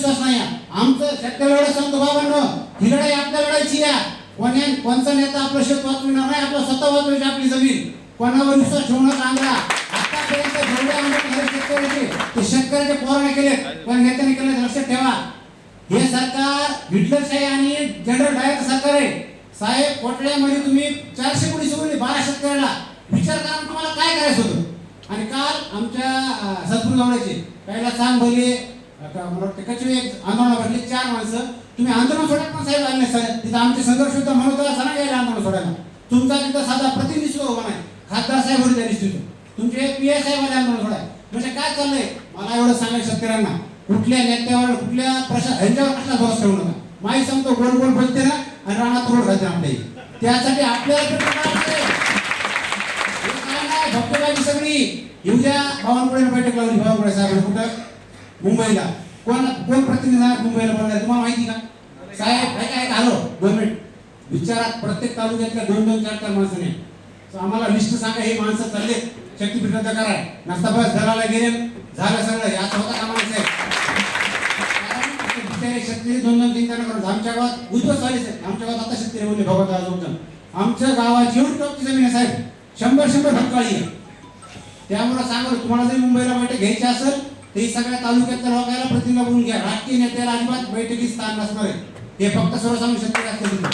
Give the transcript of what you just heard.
विश्वास नाही आहे. आमचं शेतकरी लढा सांगतो बाबांनो, ही लढाई आपल्या लढायची आहे. कोणचा नेता आपलं शेत वाचविणार नाही, आपलं स्वतः वाचवायची आपली जमीन. कोणावर विश्वास ठेवू नका. आतापर्यंत जेवढे आंदोलन शेतकऱ्याचे ते शेतकऱ्याचे पोराने केले, पण नेत्याने केले. लक्षात ठेवा, हे सरकार हिटलरशाही आणि जनरल डायरेक्ट सरकार आहे. साहेब, कोटड्यामध्ये तुम्ही 400 कोटी सोडले 12 शेतकऱ्याला. विचार करा तुम्हाला काय करायचं होतं. आणि काल आमच्या सदपूर गावड्याचे पहिला सांग भरले, मला वाटतं कचवे आंदोलन भरले 4 माणसं. तुम्ही आंदोलन सोडायला पण साहेब आले नाही. साहेब तिथं आमचे संघर्ष होता म्हणून त्याला सणा गेला आंदोलन सोडायला. तुमचा तिथं साधा प्रतिनिधी सुद्धा उभा नाही. खासदार साहेब होते त्या निश्चित, तुमचे पीआय साहेब आले आंदोलन सोडाय. म्हणजे काय चाललंय मला एवढं सांगायचं शेतकऱ्यांना, कुठल्या नेत्यावर कुठल्या ह्यांच्यावर कसला भरोसा ठेवू नका. माई सांगतो गोल गोल बोलते ना आणि रानात रोड घालते आपल्या. त्यासाठी आपल्याला भक्तबाजी सगळी येऊद्या. बावनकुळे बैठक लावली बावनकुळे साहेब कुठं मुंबईला. कोण प्रतिनिधी मुंबईला बोलणार तुम्हाला माहिती का साहेब? काय आलो 2 मिनिट विचारात. प्रत्येक तालुक्यातल्या 2-2, 4-4 माणसं नाही. आम्हाला लिस्ट सांगा, हे माणसं चालले शक्तीपीठ रद्द कराय. नसता बस दलाला गेले झालं सगळं. याचा होता का माणसं शेतकरी 2-2, 3-4 करून आमच्या गावात उद्ध्वस्त झाले साहेब. आमच्या गावात आता शेतकरी बोलले भगवत राजवतन आमच्या गावाची एवढी टॉपची जमीन आहे साहेब, 100 भटकाळी आहे. त्यामुळे सांगतो तुम्हाला जरी मुंबईला बैठक घ्यायची असेल ते सगळ्या तालुक्यातल्या लोकांना प्रतिनिधी बोलून घ्या. राजकीय नेत्याला अजिबात बैठकीत स्थान नसणार आहे. हे फक्त सर्वसामान्य शेतकरी असतील.